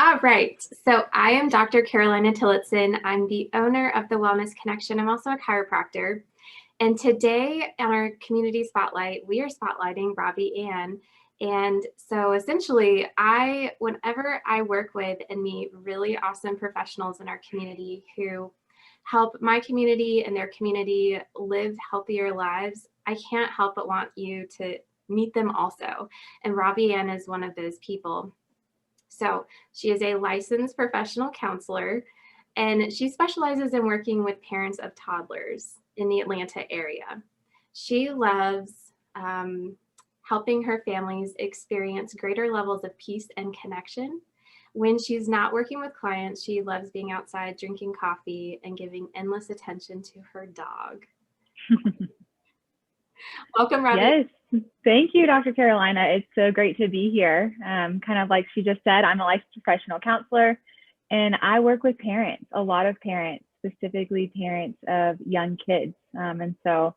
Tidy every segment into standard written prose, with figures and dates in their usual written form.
All right. So I am Dr. Carolina Tillotson. I'm the owner of the Wellness Connection. I'm also a chiropractor. And today on our community spotlight, we are spotlighting Robbi Ann. And so essentially, whenever I work with and meet really awesome professionals in our community who help my community and their community live healthier lives, I can't help but want you to meet them also. And Robbi Ann is one of those people. So she is a licensed professional counselor, and she specializes in working with parents of toddlers in the Atlanta area. She loves helping her families experience greater levels of peace and connection. When she's not working with clients, she loves being outside, drinking coffee, and giving endless attention to her dog. Welcome, Robbi. Yes, thank you, Dr. Carolina. It's so great to be here. Kind of like she just said, I'm a licensed professional counselor, and I work with parents, a lot of parents, specifically parents of young kids. And so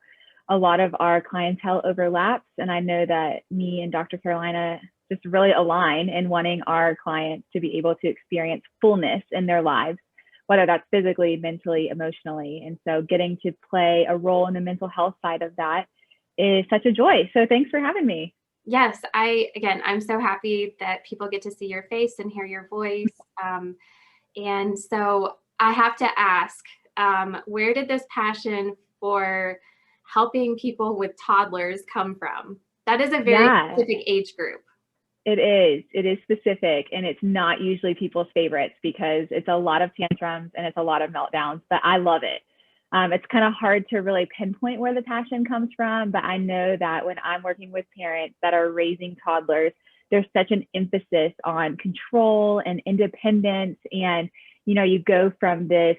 a lot of our clientele overlaps, and I know that me and Dr. Carolina just really align in wanting our clients to be able to experience fullness in their lives, whether that's physically, mentally, emotionally. And so getting to play a role in the mental health side of that is such a joy. So thanks for having me. Yes, I'm so happy that people get to see your face and hear your voice. And so I have to ask, where did this passion for helping people with toddlers come from? That is a very specific age group. It is specific, and it's not usually people's favorites because it's a lot of tantrums and it's a lot of meltdowns, but I love it. It's kind of hard to really pinpoint where the passion comes from, but I know that when I'm working with parents that are raising toddlers, there's such an emphasis on control and independence. And, you go from this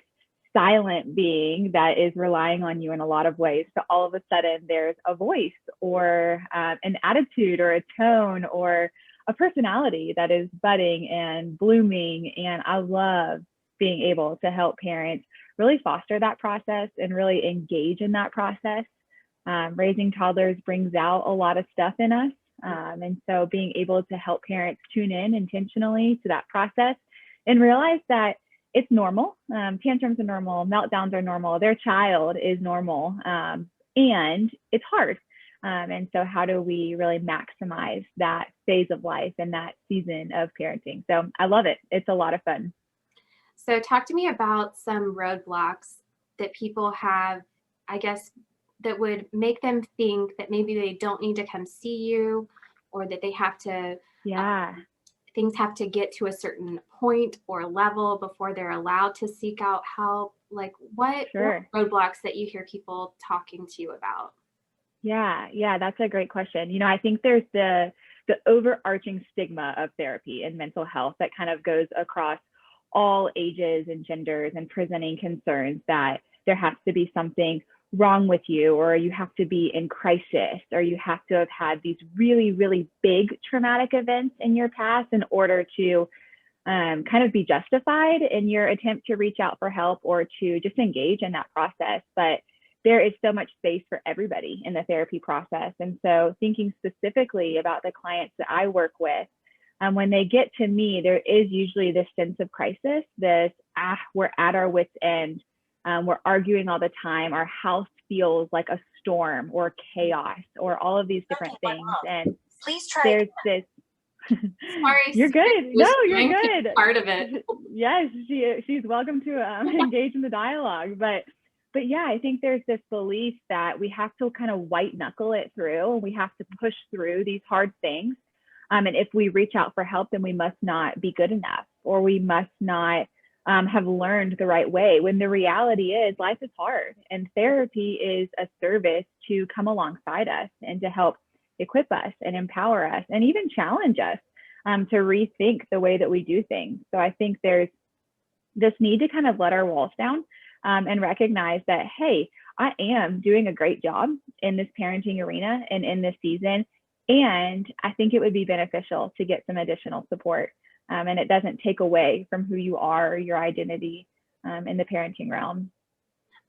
silent being that is relying on you in a lot of ways to all of a sudden there's a voice or an attitude or a tone or a personality that is budding and blooming. And I love being able to help parents really foster that process and really engage in that process. Raising toddlers brings out a lot of stuff in us. And so being able to help parents tune in intentionally to that process and realize that it's normal. Tantrums are normal, meltdowns are normal, their child is normal, and it's hard. And so how do we really maximize that phase of life and that season of parenting? So I love it. It's a lot of fun. So talk to me about some roadblocks that people have, I guess, that would make them think that maybe they don't need to come see you, or that they have to, things have to get to a certain point or level before they're allowed to seek out help. Like what roadblocks that you hear people talking to you about? Yeah, that's a great question. I think there's the overarching stigma of therapy and mental health that kind of goes across all ages and genders and presenting concerns that there has to be something wrong with you, or you have to be in crisis, or you have to have had these really, really big traumatic events in your past in order to kind of be justified in your attempt to reach out for help or to just engage in that process. But there is so much space for everybody in the therapy process. And so thinking specifically about the clients that I work with, when they get to me, there is usually this sense of crisis, we're at our wit's end. We're arguing all the time. Our house feels like a storm or chaos or all of these different things. And please try there's this. Sorry, you're good. No, you're good. Part of it. Yes, she's welcome to engage in the dialogue. But yeah, I think there's this belief that we have to kind of white knuckle it through. We have to push through these hard things. And if we reach out for help, then we must not be good enough, or we must not have learned the right way, when the reality is life is hard, and therapy is a service to come alongside us and to help equip us and empower us and even challenge us to rethink the way that we do things. So I think there's this need to kind of let our walls down and recognize that, hey, I am doing a great job in this parenting arena and in this season. And I think it would be beneficial to get some additional support. And it doesn't take away from who you are or your identity in the parenting realm.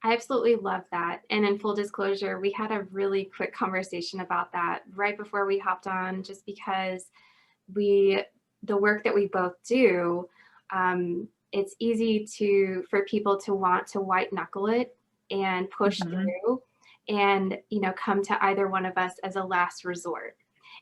I absolutely love that. And in full disclosure, we had a really quick conversation about that right before we hopped on, just because the work that we both do, It's easy for people to want to white knuckle it and push Mhm. through and, come to either one of us as a last resort.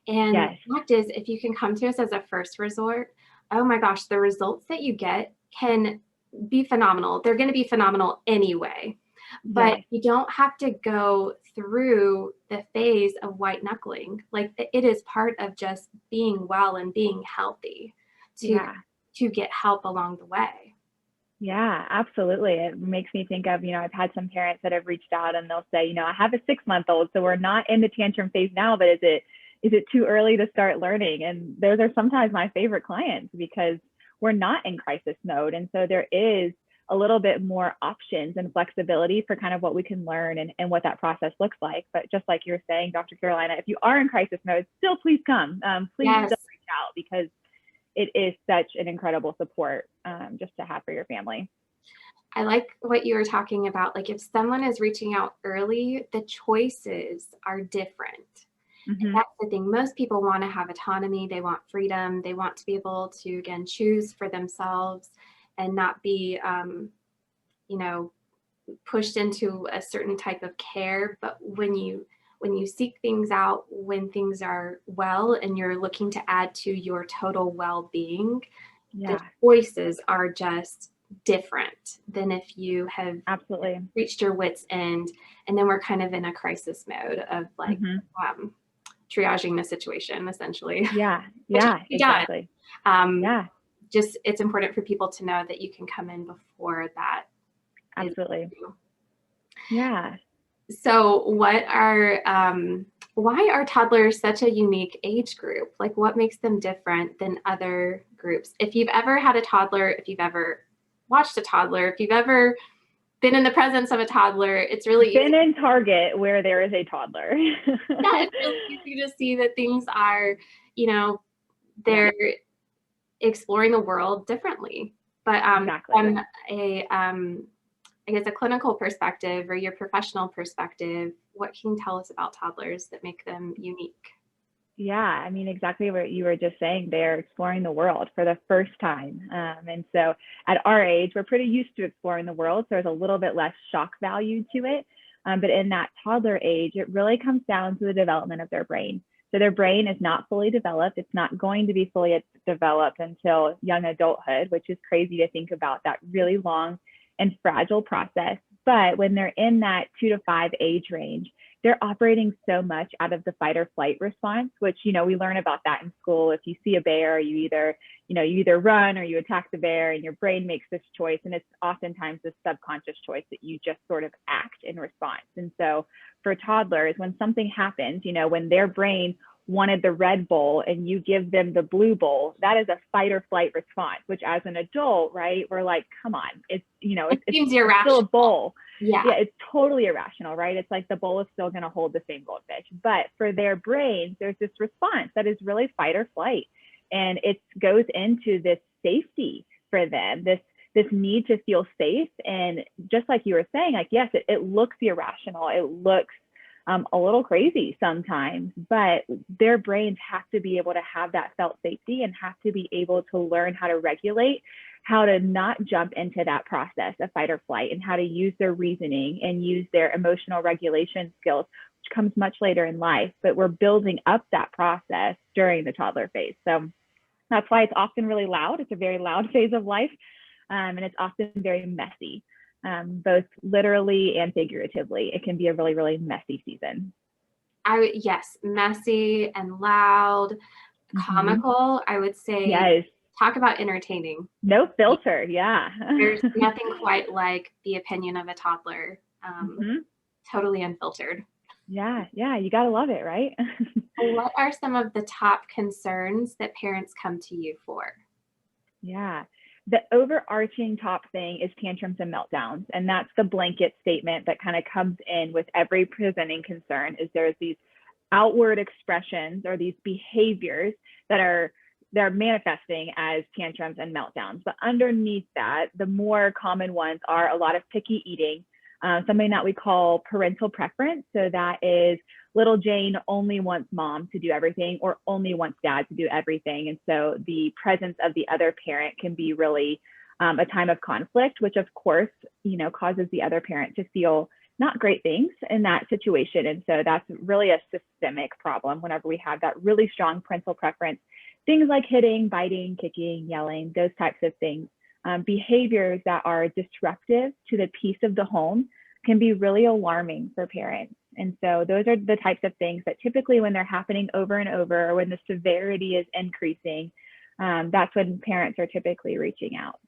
And Yes. the fact is, if you can come to us as a first resort, oh my gosh, the results that you get can be phenomenal. They're going to be phenomenal anyway, but Yes. you don't have to go through the phase of white knuckling. Like it is part of just being well and being healthy to Yeah. to get help along the way. Yeah, absolutely. It makes me think of, I've had some parents that have reached out and they'll say, I have a 6-month-old, so we're not in the tantrum phase now, but is it too early to start learning? And those are sometimes my favorite clients because we're not in crisis mode. And so there is a little bit more options and flexibility for kind of what we can learn and what that process looks like. But just like you're saying, Dr. Carolina, if you are in crisis mode, still please come. Please Yes. still reach out because it is such an incredible support just to have for your family. I like what you were talking about. Like if someone is reaching out early, the choices are different. And Mm-hmm. that's the thing. Most people want to have autonomy. They want freedom. They want to be able to, again, choose for themselves and not be, you know, pushed into a certain type of care. But when you seek things out, when things are well and you're looking to add to your total well-being, the Yeah, choices are just different than if you have absolutely. reached your wits end and then we're kind of in a crisis mode of like Mm-hmm. triaging the situation essentially, Yeah, which yeah, can be done. exactly. um, Yeah, just it's important for people to know that you can come in before that is absolutely. due. Yeah. So why are toddlers such a unique age group? Like what makes them different than other groups? If you've ever had a toddler, if you've ever watched a toddler, if you've ever been in the presence of a toddler, it's really Been easy. in Target where there is a toddler. Yeah, it's really easy to see that things are, you know, Yeah, they're exploring the world differently. But exactly. from I guess a clinical perspective or your professional perspective, what can you tell us about toddlers that make them unique? Yeah, I mean, exactly what you were just saying. They're exploring the world for the first time. And so at our age, we're pretty used to exploring the world. So there's a little bit less shock value to it. But in that toddler age, it really comes down to the development of their brain. So their brain is not fully developed. It's not going to be fully developed until young adulthood, which is crazy to think about that really long and fragile process. But when they're in that 2 to 5 age range, they're operating so much out of the fight or flight response, which, we learn about that in school. If you see a bear, you either run or you attack the bear, and your brain makes this choice. And it's oftentimes this subconscious choice that you just sort of act in response. And so for toddlers, when something happens, when their brain wanted the red bowl and you give them the blue bowl, that is a fight or flight response, which as an adult, right, we're like, come on, it's, It it's seems still a irrational. bowl. Yeah. Yeah, it's totally irrational, right? It's like the bowl is still going to hold the same goldfish. But for their brains, there's this response that is really fight or flight. And it goes into this safety for them, this need to feel safe. And just like you were saying, like, yes, it looks irrational. It looks a little crazy sometimes, but their brains have to be able to have that felt safety and have to be able to learn how to regulate, how to not jump into that process of fight or flight, and how to use their reasoning and use their emotional regulation skills, which comes much later in life. But we're building up that process during the toddler phase. So that's why it's often really loud. It's a very loud phase of life, and it's often very messy. Both literally and figuratively. It can be a really, really messy season. Yes, messy and loud, Mm-hmm. comical. I would say, Yes. talk about entertaining. No filter. Yeah. There's nothing quite like the opinion of a toddler, Mm-hmm. totally unfiltered. Yeah. Yeah. You got to love it, right? What are some of the top concerns that parents come to you for? Yeah. The overarching top thing is tantrums and meltdowns. And that's the blanket statement that kind of comes in with every presenting concern is there's these outward expressions or these behaviors that are they're manifesting as tantrums and meltdowns. But underneath that, the more common ones are a lot of picky eating, something that we call parental preference. So that is little Jane only wants mom to do everything or only wants dad to do everything. And so the presence of the other parent can be really a time of conflict, which of course, causes the other parent to feel not great things in that situation. And so that's really a systemic problem whenever we have that really strong parental preference. Things like hitting, biting, kicking, yelling, those types of things. Behaviors that are disruptive to the peace of the home can be really alarming for parents. And so those are the types of things that typically when they're happening over and over, or when the severity is increasing, that's when parents are typically reaching out.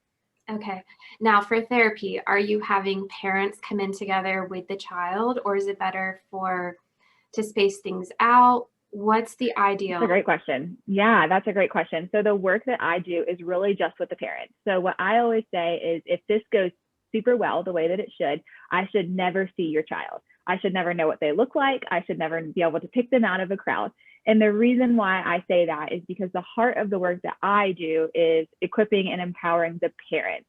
Okay. Now for therapy, are you having parents come in together with the child, or is it better to space things out? What's the ideal? That's a great question. Yeah, that's a great question. So the work that I do is really just with the parents. So what I always say is if this goes super well, the way that it should, I should never see your child. I should never know what they look like. I should never be able to pick them out of a crowd. And the reason why I say that is because the heart of the work that I do is equipping and empowering the parents.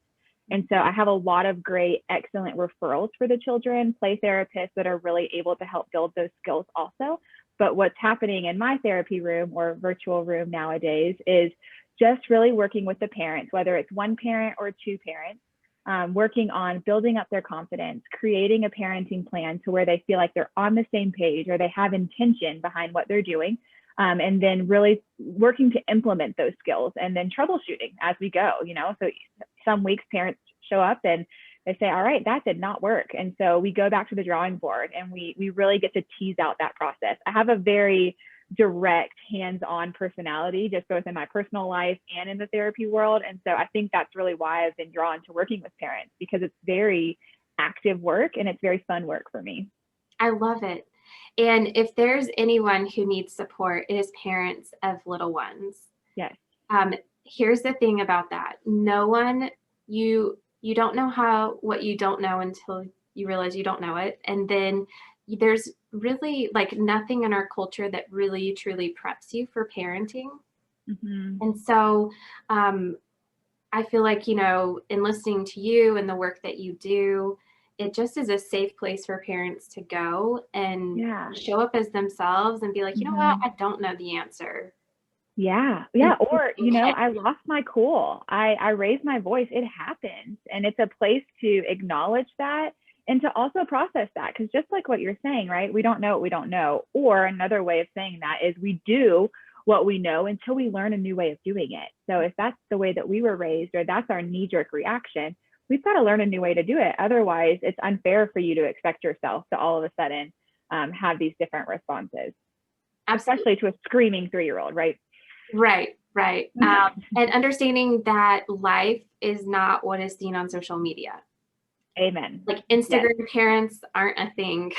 And so I have a lot of great, excellent referrals for the children, play therapists that are really able to help build those skills also. But what's happening in my therapy room or virtual room nowadays is just really working with the parents, whether it's one parent or two parents, working on building up their confidence, creating a parenting plan to where they feel like they're on the same page or they have intention behind what they're doing, and then really working to implement those skills and then troubleshooting as we go. So some weeks parents show up and they say, all right, that did not work. And so we go back to the drawing board and we really get to tease out that process. I have a very direct, hands-on personality, just both in my personal life and in the therapy world. And so I think that's really why I've been drawn to working with parents, because it's very active work and it's very fun work for me. I love it. And if there's anyone who needs support, it is parents of little ones. Yes. Here's the thing about that. No one, you don't know what you don't know until you realize you don't know it. And then there's really like nothing in our culture that really truly preps you for parenting. Mm-hmm. And so I feel like, in listening to you and the work that you do, it just is a safe place for parents to go and show up as themselves and be like, you know what, I don't know the answer. Yeah. Or, I lost my cool. I raised my voice. It happens. And it's a place to acknowledge that and to also process that. Because just like what you're saying, right? We don't know what we don't know. Or another way of saying that is we do what we know until we learn a new way of doing it. So if that's the way that we were raised, or that's our knee-jerk reaction, we've got to learn a new way to do it. Otherwise, it's unfair for you to expect yourself to all of a sudden have these different responses. Absolutely. Especially to a screaming 3-year-old, right? Right. And understanding that life is not what is seen on social media. Amen. Like Instagram parents aren't a thing.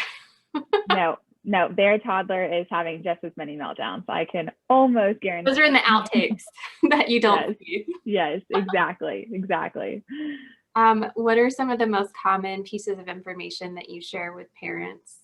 No, their toddler is having just as many meltdowns. I can almost guarantee. Those are in the outtakes that you don't see. Yes, exactly. What are some of the most common pieces of information that you share with parents?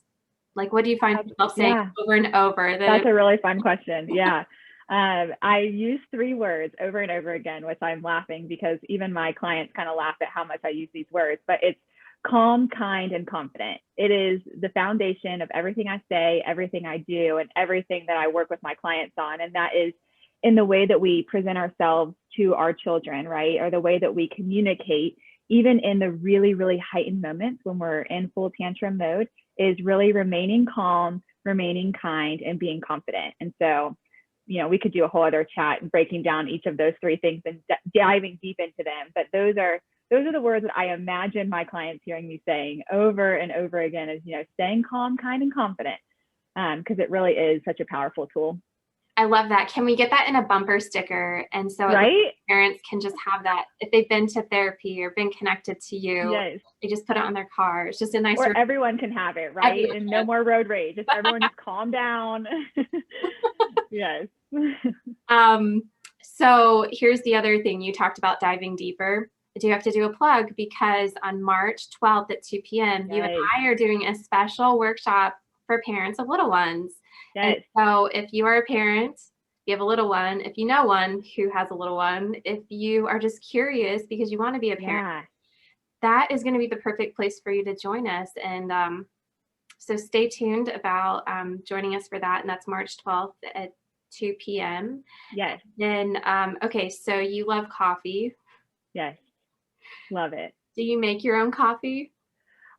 Like, what do you find yourself saying over and over? That's a really fun question. Yeah. I use 3 words over and over again, which I'm laughing because even my clients kind of laugh at how much I use these words, but it's calm, kind, and confident. It is the foundation of everything I say, everything I do, and everything that I work with my clients on. And that is in the way that we present ourselves to our children, right? Or the way that we communicate, even in the really, really heightened moments when we're in full tantrum mode, is really remaining calm, remaining kind, and being confident. And so, we could do a whole other chat and breaking down each of those 3 things and diving deep into them. But those are the words that I imagine my clients hearing me saying over and over again is, staying calm, kind, and confident, because it really is such a powerful tool. I love that. Can we get that in a bumper sticker? And so parents can just have that if they've been to therapy or been connected to you. Yes. They just put it on their car. It's just a nice. Or everyone can have it, right? And no more road rage. Just everyone just calm down. Yes. So here's the other thing. You talked about diving deeper. I do have to do a plug because on March 12th at 2 p.m., you and I are doing a special workshop for parents of little ones. Yes. And so if you are a parent, you have a little one, if you know one who has a little one, if you are just curious because you want to be a parent, that is going to be the perfect place for you to join us. And so stay tuned about joining us for that. And that's March 12th at 2 p.m. Yes. Then, okay, so you love coffee. Yes. Love it. Do you make your own coffee?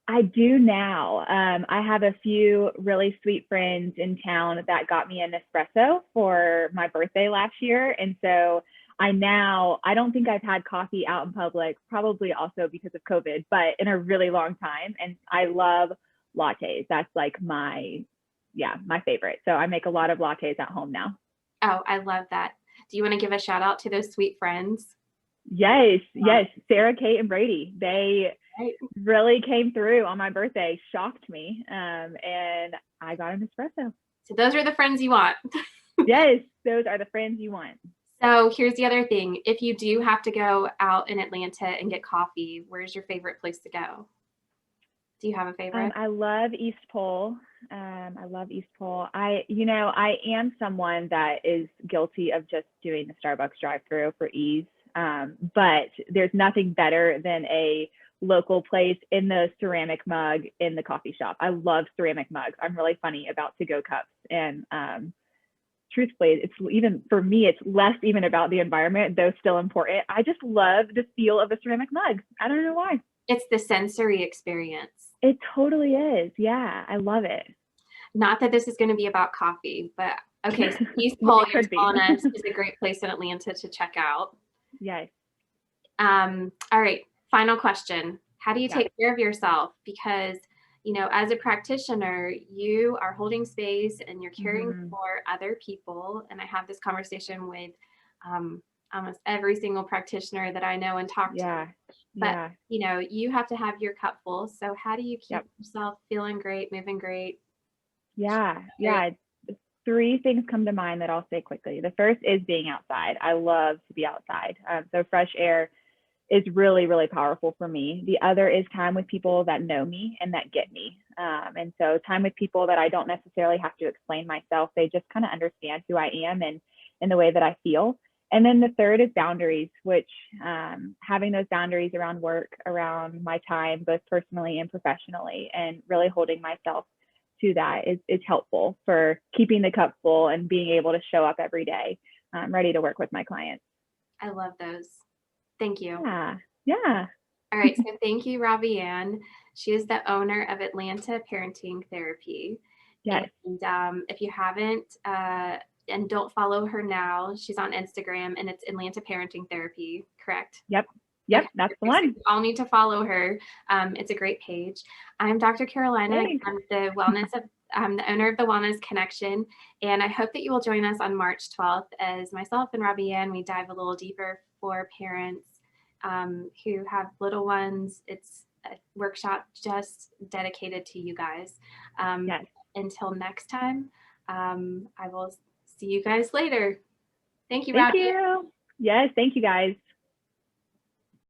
I do now. I have a few really sweet friends in town that got me an espresso for my birthday last year. And so I don't think I've had coffee out in public, probably also because of COVID, but in a really long time. And I love lattes. That's like my favorite. So I make a lot of lattes at home now. Oh, I love that. Do you want to give a shout out to those sweet friends? Yes. Sarah, Kate, and Brady. They really came through on my birthday, shocked me. And I got an espresso. So those are the friends you want. Yes, those are the friends you want. So here's the other thing. If you do have to go out in Atlanta and get coffee, where's your favorite place to go? Do you have a favorite? I love East Pole. I am someone that is guilty of just doing the Starbucks drive-through for ease. But there's nothing better than a local place in the ceramic mug in the coffee shop. I love ceramic mugs. I'm really funny about to-go cups. And truthfully, it's even for me, it's less even about the environment, though still important. I just love the feel of a ceramic mug. I don't know why. It's the sensory experience. It totally is. Yeah, I love it. Not that this is going to be about coffee, but okay, so East Pole is a great place in Atlanta to check out. Yes. All right, final question. How do you take care of yourself? Because, as a practitioner, you are holding space and you're caring for other people. And I have this conversation with almost every single practitioner that I know and talk to. But, you have to have your cup full. So how do you keep yourself feeling great, moving great? Yeah. 3 things come to mind that I'll say quickly. The first is being outside. I love to be outside. So fresh air is really, really powerful for me. The other is time with people that know me and that get me. And so time with people that I don't necessarily have to explain myself. They just kind of understand who I am and the way that I feel. And then the third is boundaries, which having those boundaries around work, around my time, both personally and professionally, and really holding myself to that is helpful for keeping the cup full and being able to show up every day ready to work with my clients. I love those. Thank you. Yeah. All right. So thank you, Robbi Ann. She is the owner of Atlanta Parenting Therapy. Yes. And if you haven't and don't follow her now, she's on Instagram and it's Atlanta Parenting Therapy, correct? Yep, okay. That's the one. So I'll need to follow her. It's a great page. I'm Dr. Carolina. I'm the owner of the Wellness Connection, and I hope that you will join us on March 12th as myself and Robbi Ann, we dive a little deeper for parents who have little ones. It's a workshop just dedicated to you guys. Until next time, I will see you guys later. Thank you, Robbi. Thank you. Yes, thank you guys.